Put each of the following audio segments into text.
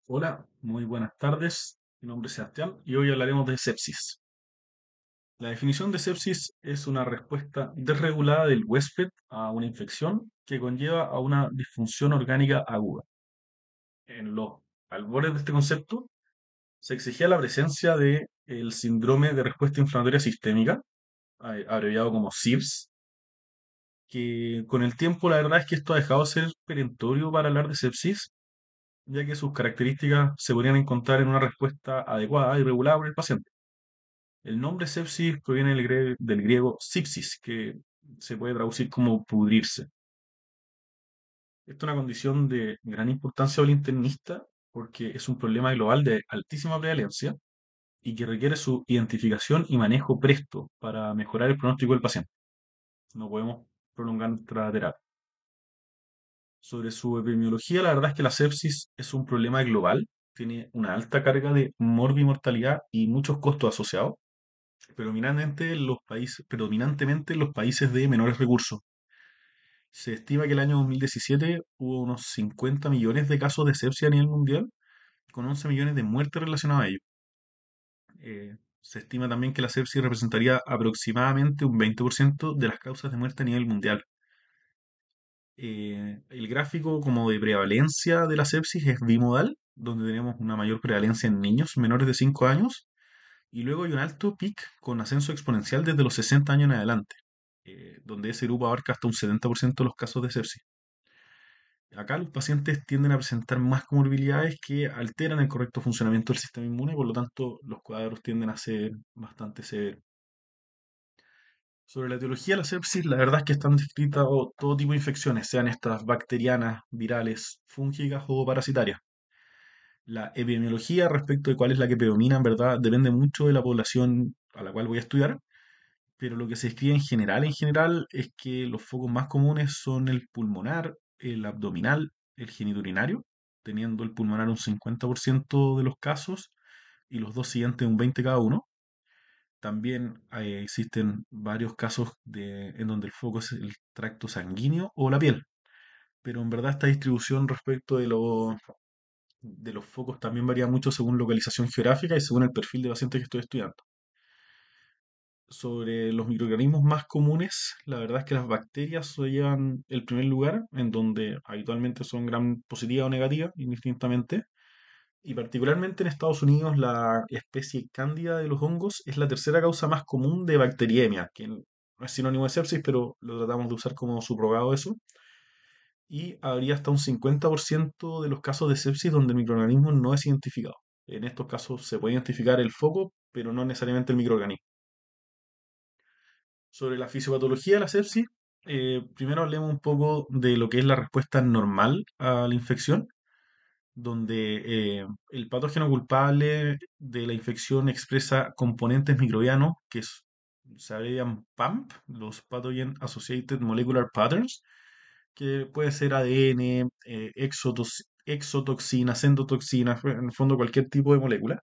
Hola, muy buenas tardes. Mi nombre es Sebastián y hoy hablaremos de sepsis. La definición de sepsis es una respuesta desregulada del huésped a una infección que conlleva a una disfunción orgánica aguda. En los albores de este concepto se exigía la presencia de el síndrome de respuesta inflamatoria sistémica, abreviado como SIRS, que con el tiempo la verdad es que esto ha dejado de ser perentorio para hablar de sepsis, ya que sus características se podrían encontrar en una respuesta adecuada y regulada por el paciente. El nombre sepsis proviene del griego "sepsis", que se puede traducir como pudrirse. Esta es una condición de gran importancia para el internista porque es un problema global de altísima prevalencia y que requiere su identificación y manejo presto para mejorar el pronóstico del paciente. No podemos prolongar nuestra terapia. Sobre su epidemiología, la verdad es que la sepsis es un problema global, tiene una alta carga de morbimortalidad y muchos costos asociados predominantemente en los países de menores recursos. Se estima que el año 2017 hubo unos 50 millones de casos de sepsia a nivel mundial, con 11 millones de muertes relacionadas a ello. Se estima también que la sepsis representaría aproximadamente un 20% de las causas de muerte a nivel mundial. El gráfico como de prevalencia de la sepsis es bimodal, donde tenemos una mayor prevalencia en niños menores de 5 años y luego hay un alto pic con ascenso exponencial desde los 60 años en adelante, donde ese grupo abarca hasta un 70% de los casos de sepsis. Acá los pacientes tienden a presentar más comorbilidades que alteran el correcto funcionamiento del sistema inmune, por lo tanto los cuadros tienden a ser bastante severos. Sobre la etiología de la sepsis, la verdad es que están descritas todo tipo de infecciones, sean estas bacterianas, virales, fúngicas o parasitarias. La epidemiología respecto de cuál es la que predomina, en verdad, depende mucho de la población a la cual voy a estudiar, pero lo que se describe en general, es que los focos más comunes son el pulmonar, el abdominal, el genitourinario, teniendo el pulmonar un 50% de los casos y los dos siguientes un 20 cada uno. También existen varios casos en donde el foco es el tracto sanguíneo o la piel, pero en verdad esta distribución respecto de los focos también varía mucho según localización geográfica y según el perfil de paciente que estoy estudiando. Sobre los microorganismos más comunes, la verdad es que las bacterias se llevan el primer lugar, en donde habitualmente son gran positiva o negativa, indistintamente. Y particularmente en Estados Unidos, la especie cándida de los hongos es la tercera causa más común de bacteriemia, que no es sinónimo de sepsis, pero lo tratamos de usar como subrogado eso. Y habría hasta un 50% de los casos de sepsis donde el microorganismo no es identificado. En estos casos se puede identificar el foco, pero no necesariamente el microorganismo. Sobre la fisiopatología de la sepsis, primero hablemos un poco de lo que es la respuesta normal a la infección, donde el patógeno culpable de la infección expresa componentes microbianos se abrevian PAMP, los Pathogen Associated Molecular Patterns, que puede ser ADN, exotoxinas, endotoxinas, en el fondo cualquier tipo de molécula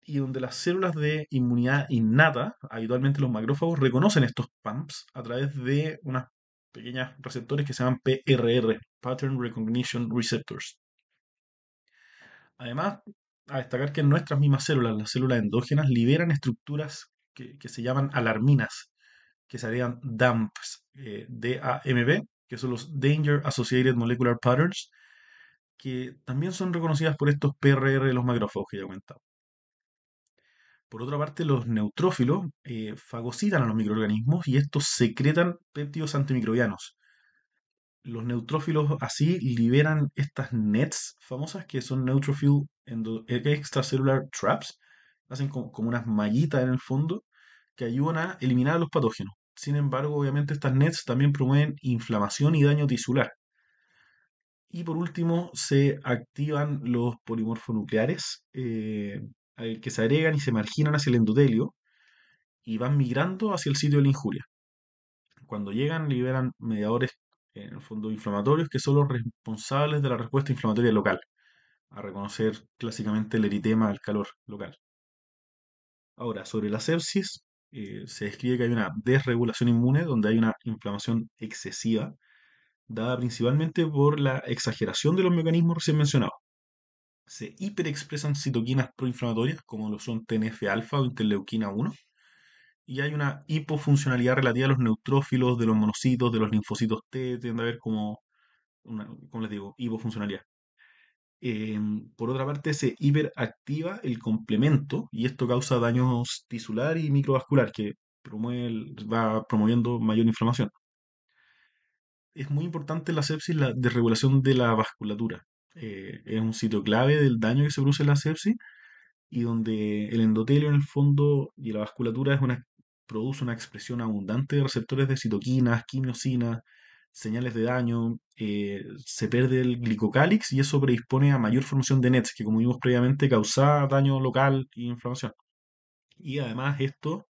y donde las células de inmunidad innata, habitualmente los macrófagos, reconocen estos PAMPs a través de unas pequeñas receptores que se llaman PRR, Pattern Recognition Receptors. Además, a destacar que nuestras mismas células, las células endógenas, liberan estructuras que se llaman alarminas, que serían DAMPs, DAMP, que son los Danger Associated Molecular Patterns, que también son reconocidas por estos PRR de los macrófagos que ya he comentado. Por otra parte, los neutrófilos fagocitan a los microorganismos y estos secretan péptidos antimicrobianos. Los neutrófilos así liberan estas nets famosas que son neutrophil extracellular traps, hacen como unas mallitas en el fondo que ayudan a eliminar a los patógenos. Sin embargo, obviamente estas nets también promueven inflamación y daño tisular. Y por último, se activan los polimorfonucleares que se agregan y se marginan hacia el endotelio y van migrando hacia el sitio de la injuria. Cuando llegan, liberan mediadores, en el fondo inflamatorios, que son los responsables de la respuesta inflamatoria local, a reconocer clásicamente el eritema al calor local. Ahora, sobre la sepsis, se describe que hay una desregulación inmune, donde hay una inflamación excesiva, dada principalmente por la exageración de los mecanismos recién mencionados. se hiperexpresan citoquinas proinflamatorias, como lo son TNF-alfa o interleuquina 1, y hay una hipofuncionalidad relativa a los neutrófilos, de los monocitos, de los linfocitos T, tiende a haber como una, como les digo, hipofuncionalidad. Por otra parte, se hiperactiva el complemento y esto causa daños tisular y microvascular que va promoviendo mayor inflamación. Es muy importante en la sepsis la desregulación de la vasculatura. Es un sitio clave del daño que se produce en la sepsis y donde el endotelio en el fondo y la vasculatura produce una expresión abundante de receptores de citoquinas, quimiosinas, señales de daño, se pierde el glicocálix y eso predispone a mayor formación de NETs, que como vimos previamente causa daño local e inflamación. Y además esto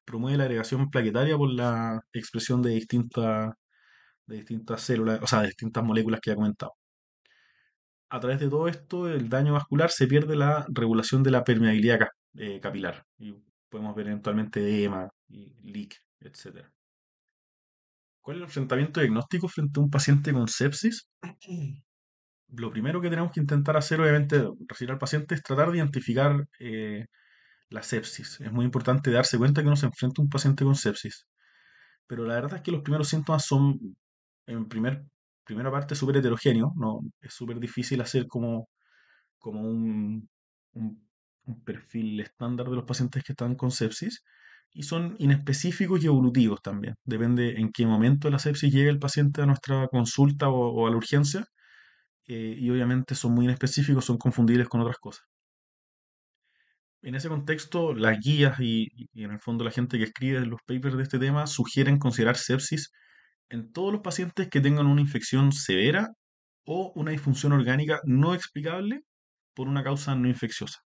promueve la agregación plaquetaria por la expresión de distintas células, o sea, de distintas moléculas que ya he comentado. A través de todo esto, el daño vascular se pierde la regulación de la permeabilidad capilar y podemos ver eventualmente edema y leak, etcétera. ¿Cuál es el enfrentamiento diagnóstico frente a un paciente con sepsis? Lo primero que tenemos que intentar hacer, obviamente, recibir al paciente es tratar de identificar la sepsis. Es muy importante darse cuenta que uno se enfrenta a un paciente con sepsis. Pero la verdad es que los primeros síntomas son, en primera parte, súper heterogéneos. No, es súper difícil hacer como un- un perfil estándar de los pacientes que están con sepsis. Y son inespecíficos y evolutivos también. Depende en qué momento la sepsis llega el paciente a nuestra consulta o a la urgencia. Y obviamente son muy inespecíficos, son confundibles con otras cosas. En ese contexto, las guías y en el fondo la gente que escribe los papers de este tema sugieren considerar sepsis en todos los pacientes que tengan una infección severa o una disfunción orgánica no explicable por una causa no infecciosa.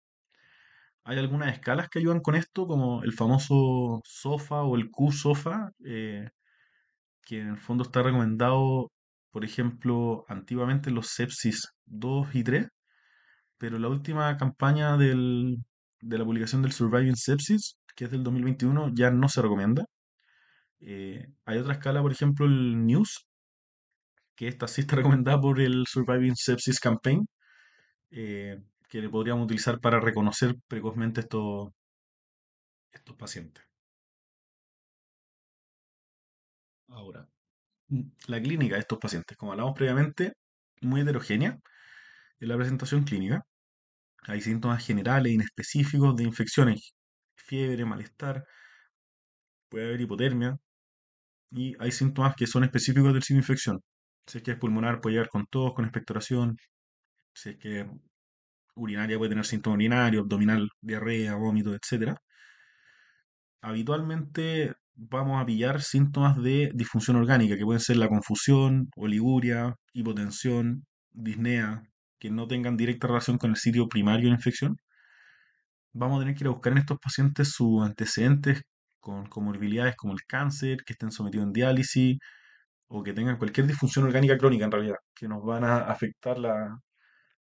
Hay algunas escalas que ayudan con esto, como el famoso SOFA o el Q-SOFA, que en el fondo está recomendado, por ejemplo, antiguamente en los sepsis 2 y 3, pero la última campaña de la publicación del Surviving Sepsis, que es del 2021, ya no se recomienda. Hay otra escala, por ejemplo, el NEWS, que esta sí está recomendada por el Surviving Sepsis Campaign, eh, que podríamos utilizar para reconocer precozmente estos pacientes. Ahora, la clínica de estos pacientes, como hablamos previamente, muy heterogénea en la presentación clínica. Hay síntomas generales, inespecíficos de infecciones, fiebre, malestar, puede haber hipotermia, y hay síntomas que son específicos del signo de infección. Si es que es pulmonar, puede llegar con tos, con expectoración. Si es que es urinaria, puede tener síntomas urinarios, abdominal, diarrea, vómito, etcétera. Habitualmente vamos a pillar síntomas de disfunción orgánica, que pueden ser la confusión, oliguria, hipotensión, disnea, que no tengan directa relación con el sitio primario de la infección. Vamos a tener que ir a buscar en estos pacientes sus antecedentes con comorbilidades como el cáncer, que estén sometidos en diálisis o que tengan cualquier disfunción orgánica crónica en realidad, que nos van a afectar la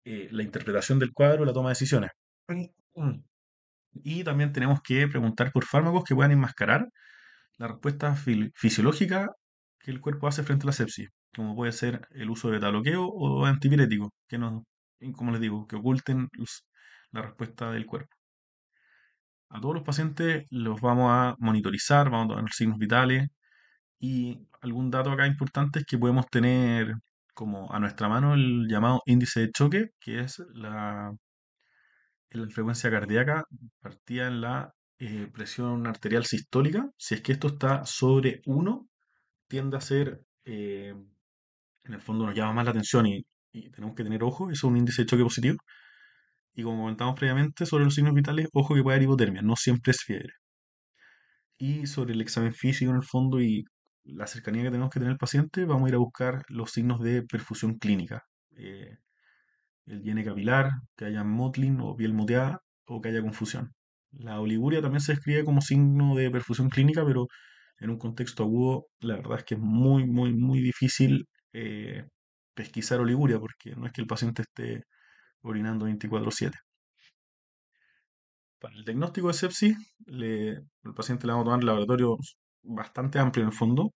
interpretación del cuadro, la toma de decisiones. Mm. Y también tenemos que preguntar por fármacos que puedan enmascarar la respuesta fisiológica que el cuerpo hace frente a la sepsis, como puede ser el uso de beta-bloqueo o antipiréticos, que no, como les digo, que oculten la respuesta del cuerpo. A todos los pacientes los vamos a monitorizar, vamos a tomar signos vitales y algún dato acá importante es que podemos tener como a nuestra mano el llamado índice de choque, que es la frecuencia cardíaca partida en la presión arterial sistólica. Si es que esto está sobre 1, tiende a ser, en el fondo nos llama más la atención y tenemos que tener ojo, eso es un índice de choque positivo. Y como comentamos previamente sobre los signos vitales, ojo que puede haber hipotermia, no siempre es fiebre. Y sobre el examen físico en el fondo y la cercanía que tenemos que tener el paciente, vamos a ir a buscar los signos de perfusión clínica. Eh, el llene capilar, que haya mottling o piel moteada o que haya confusión. La oliguria también se describe como signo de perfusión clínica, pero en un contexto agudo, la verdad es que es muy, muy, muy difícil pesquisar oliguria, porque no es que el paciente esté orinando 24/7. Para el diagnóstico de sepsis, al paciente le vamos a tomar laboratorio bastante amplio en el fondo.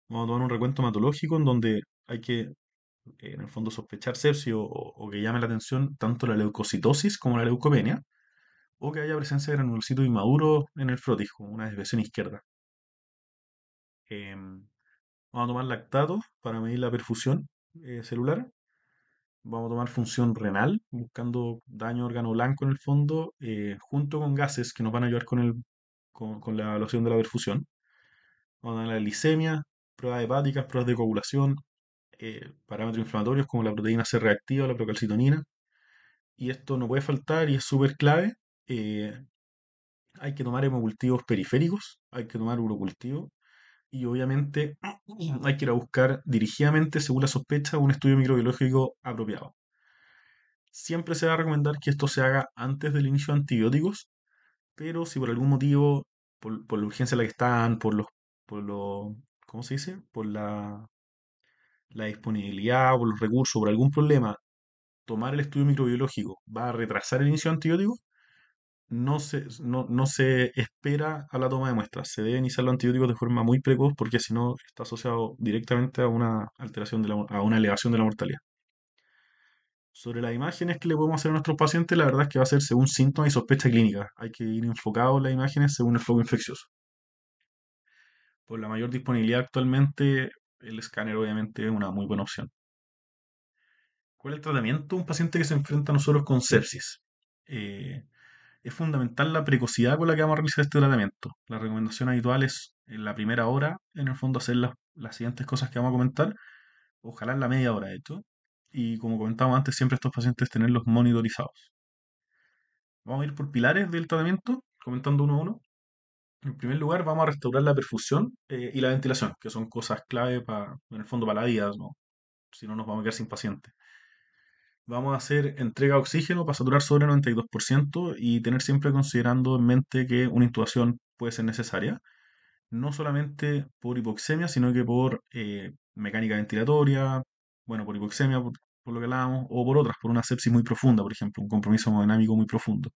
Vamos a tomar un recuento hematológico en donde hay que en el fondo sospechar sepsis o que llame la atención tanto la leucocitosis como la leucopenia, o que haya presencia de granulocitos inmaduros en el frotis, como una desviación izquierda. Em, Vamos a tomar lactato para medir la perfusión celular. Vamos a tomar función renal, buscando daño a órgano blanco en el fondo, junto con gases que nos van a ayudar con la evaluación de la perfusión. Vamos a tomar la glicemia, pruebas hepáticas, pruebas de coagulación, parámetros inflamatorios como la proteína C reactiva, la procalcitonina. Y esto no puede faltar y es súper clave. eh, Hay que tomar hemocultivos periféricos, hay que tomar urocultivo y obviamente hay que ir a buscar dirigidamente, según la sospecha, un estudio microbiológico apropiado. Siempre se va a recomendar que esto se haga antes del inicio de antibióticos, pero si por algún motivo, por la urgencia en la que están, ¿cómo se dice? Por la disponibilidad, por los recursos, por algún problema, tomar el estudio microbiológico va a retrasar el inicio de antibióticos, no se espera a la toma de muestras. Se deben iniciar los antibióticos de forma muy precoz porque si no está asociado directamente a una alteración a una elevación de la mortalidad. Sobre las imágenes que le podemos hacer a nuestros pacientes, la verdad es que va a ser según síntomas y sospecha clínica. Hay que ir enfocado en las imágenes según el foco infeccioso. Por la mayor disponibilidad actualmente, el escáner obviamente es una muy buena opción. ¿Cuál es el tratamiento de un paciente que se enfrenta a nosotros con sepsis? Eh, es fundamental la precocidad con la que vamos a realizar este tratamiento. La recomendación habitual es en la primera hora, en el fondo, hacer las siguientes cosas que vamos a comentar, ojalá en la media hora, de hecho. Y como comentamos antes, siempre estos pacientes tenerlos monitorizados. Vamos a ir por pilares del tratamiento, comentando uno a uno. En primer lugar, vamos a restaurar la perfusión y la ventilación, que son cosas clave para, en el fondo, para la vida, ¿no? Si no nos vamos a quedar sin pacientes. Vamos a hacer entrega de oxígeno para saturar sobre el 92% y tener siempre considerando en mente que una intubación puede ser necesaria, no solamente por hipoxemia, sino que por mecánica ventilatoria, bueno, por hipoxemia, por lo que hablábamos, o por otras, por una sepsis muy profunda, por ejemplo, un compromiso hemodinámico muy profundo.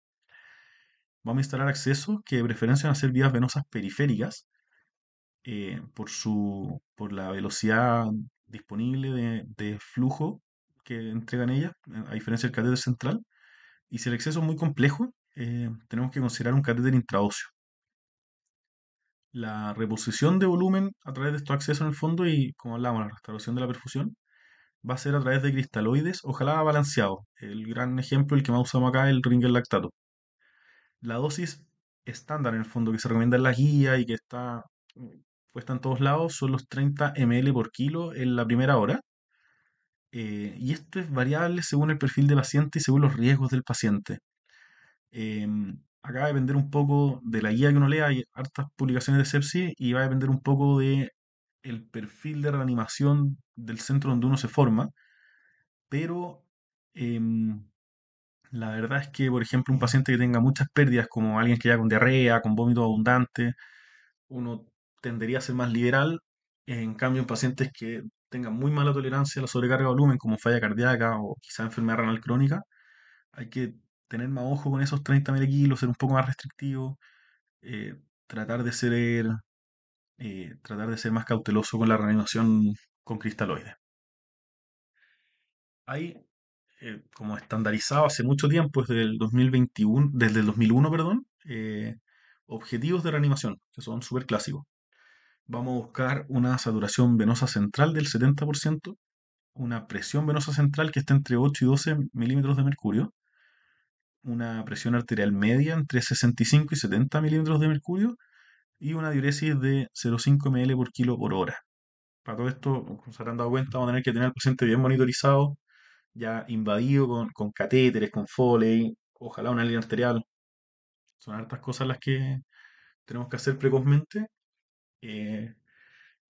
Vamos a instalar accesos que de preferencia van a ser vías venosas periféricas por la velocidad disponible de flujo que entregan ellas, a diferencia del catéter central. Y si el acceso es muy complejo, tenemos que considerar un catéter intraóseo. La reposición de volumen a través de estos accesos en el fondo y, como hablábamos, la restauración de la perfusión va a ser a través de cristaloides, ojalá balanceados. El gran ejemplo, el que más usamos acá, es el Ringer lactato. La dosis estándar en el fondo que se recomienda en la guía y que está puesta en todos lados son los 30 ml por kilo en la primera hora. Y esto es variable según el perfil de paciente y según los riesgos del paciente. Acá va a depender un poco de la guía que uno lea, hay hartas publicaciones de sepsis y va a depender un poco de el perfil de reanimación del centro donde uno se forma, pero em, la verdad es que, por ejemplo, un paciente que tenga muchas pérdidas, como alguien que ya con diarrea, con vómito abundante, uno tendería a ser más liberal. En cambio, en pacientes que tengan muy mala tolerancia a la sobrecarga de volumen, como falla cardíaca o quizá enfermedad renal crónica, hay que tener más ojo con esos 30 milikilos, ser un poco más restrictivo, eh, tratar de tratar de ser más cauteloso con la reanimación con cristaloides. Hay, como estandarizado hace mucho tiempo, desde el 2021, desde el 2001, perdón, objetivos de reanimación, que son súper clásicos. Vamos a buscar una saturación venosa central del 70%, una presión venosa central que esté entre 8 y 12 milímetros de mercurio, una presión arterial media entre 65 y 70 milímetros de mercurio y una diuresis de 0,5 ml por kilo por hora. Para todo esto, como se habrán dado cuenta, vamos a tener que tener al paciente bien monitorizado, ya invadido con catéteres, con Foley, ojalá una línea arterial. Son hartas cosas las que tenemos que hacer precozmente. eh,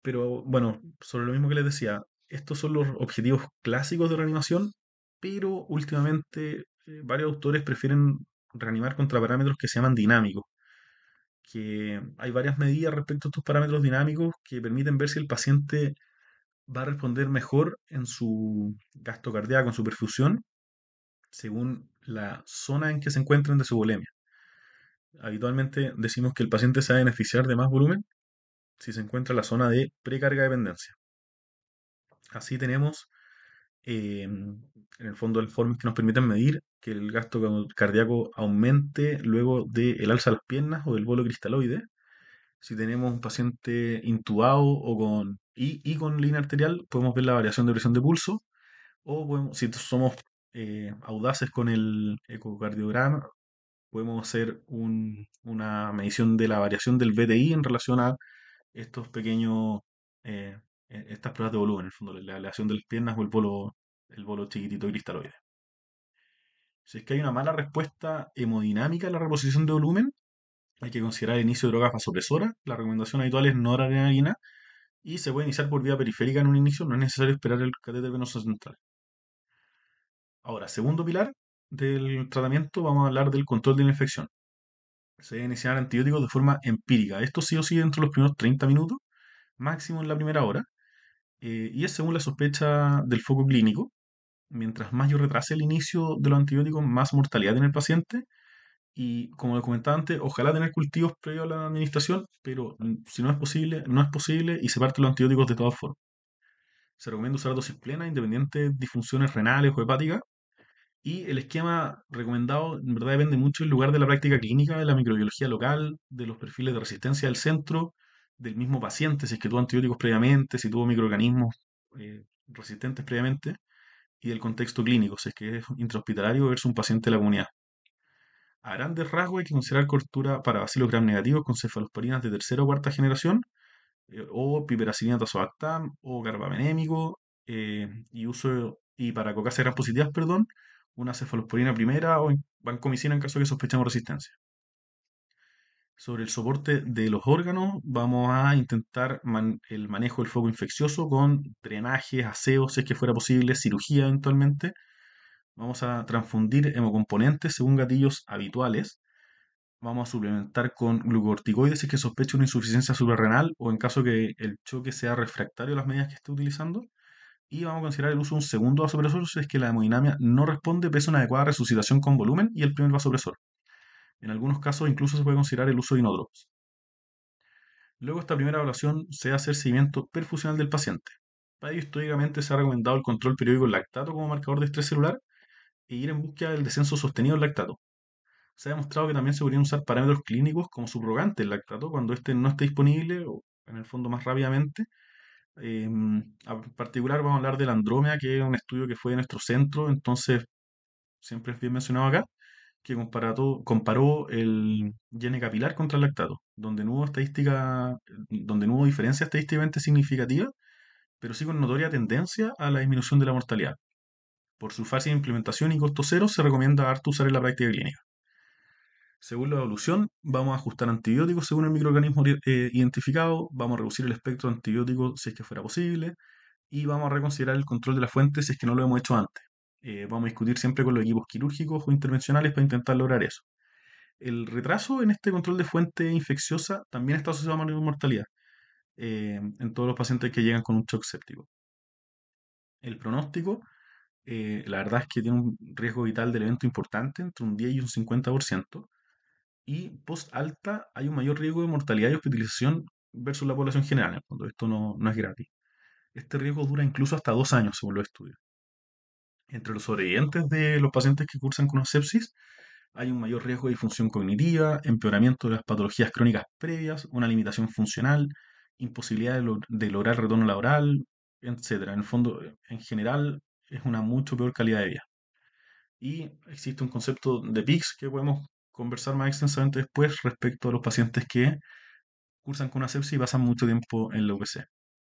pero bueno, sobre lo mismo que les decía, estos son los objetivos clásicos de reanimación, pero últimamente varios autores prefieren reanimar contra parámetros que se llaman dinámicos, que hay varias medidas respecto a estos parámetros dinámicos que permiten ver si el paciente va a responder mejor en su gasto cardíaco, en su perfusión, según la zona en que se encuentren de su volemia. Habitualmente decimos que el paciente se va a beneficiar de más volumen si se encuentra en la zona de precarga dependencia. Así tenemos en el fondo, informes que nos permiten medir que el gasto cardíaco aumente luego del alza de las piernas o del bolo cristaloide. Si tenemos un paciente intubado y con línea arterial, podemos ver la variación de presión de pulso, o si somos audaces con el ecocardiograma, podemos hacer una medición de la variación del VTI en relación a estos pequeños, eh, estas pruebas de volumen, en el fondo, la aleación de las piernas o el bolo chiquitito cristaloide. Si es que hay una mala respuesta hemodinámica a la reposición de volumen, hay que considerar el inicio de drogas vasopresoras. La recomendación habitual es noradrenalina y se puede iniciar por vía periférica en un inicio, no es necesario esperar el catéter venoso central. Ahora, segundo pilar del tratamiento, vamos a hablar del control de la infección. Se debe iniciar antibióticos de forma empírica. Esto sí o sí dentro de los primeros 30 minutos, máximo en la primera hora, y es según la sospecha del foco clínico. Mientras más yo retrase el inicio de los antibióticos, más mortalidad tiene el paciente. Y como les comentaba antes, ojalá tener cultivos previos a la administración, pero si no es posible, no es posible y se parten los antibióticos de todas formas. Se recomienda usar dosis plena, independiente de disfunciones renales o hepáticas. Y el esquema recomendado, en verdad, depende mucho del lugar de la práctica clínica, de la microbiología local, de los perfiles de resistencia del centro, del mismo paciente, si es que tuvo antibióticos previamente, si tuvo microorganismos resistentes previamente, y del contexto clínico, si es que es intrahospitalario versus un paciente de la comunidad. A grandes rasgos hay que considerar cobertura para bacilos gram negativos con cefalosporinas de tercera o cuarta generación, o piperacilina tazobactam, o carbapenémico, y para cocáceas gram positivas, perdón, una cefalosporina primera o vancomicina en caso de que sospechemos resistencia. Sobre el soporte de los órganos, vamos a intentar el manejo del foco infeccioso con drenajes, aseos, si es que fuera posible, cirugía eventualmente. Vamos a transfundir hemocomponentes según gatillos habituales. Vamos a suplementar con glucocorticoides si es que sospecha una insuficiencia suprarrenal o en caso que el choque sea refractario a las medidas que esté utilizando. Y vamos a considerar el uso de un segundo vasopresor si es que la hemodinamia no responde pese a una adecuada resucitación con volumen y el primer vasopresor. En algunos casos incluso se puede considerar el uso de inodrops. Luego de esta primera evaluación se hace el seguimiento perfusional del paciente. Para ello históricamente se ha recomendado el control periódico del lactato como marcador de estrés celular e ir en búsqueda del descenso sostenido del lactato. Se ha demostrado que también se podrían usar parámetros clínicos como subrogante del lactato cuando este no esté disponible o en el fondo más rápidamente. En particular vamos a hablar de la andrómeda, que es un estudio que fue de nuestro centro, entonces siempre es bien mencionado acá, que comparó el gene capilar contra el lactato, donde no hubo diferencia estadísticamente significativa, pero sí con notoria tendencia a la disminución de la mortalidad. Por su fácil implementación y costo cero, se recomienda harto usar en la práctica clínica. Según la evolución, vamos a ajustar antibióticos según el microorganismo identificado, vamos a reducir el espectro de antibióticos si es que fuera posible, y vamos a reconsiderar el control de la fuente si es que no lo hemos hecho antes. Vamos a discutir siempre con los equipos quirúrgicos o intervencionales para intentar lograr eso. El retraso en este control de fuente infecciosa también está asociado a mayor mortalidad en todos los pacientes que llegan con un shock séptico. El pronóstico, la verdad es que tiene un riesgo vital del evento importante, entre un 10 y un 50%, y post alta hay un mayor riesgo de mortalidad y hospitalización versus la población general. En el fondo, esto no es gratis. Este riesgo dura incluso hasta 2 años, según los estudios. Entre los sobrevivientes de los pacientes que cursan con sepsis, hay un mayor riesgo de disfunción cognitiva, empeoramiento de las patologías crónicas previas, una limitación funcional, imposibilidad de lograr retorno laboral, etcétera. En el fondo, en general, es una mucho peor calidad de vida. Y existe un concepto de PICS que podemos conversar más extensamente después respecto a los pacientes que cursan con una sepsis y pasan mucho tiempo en la UPC.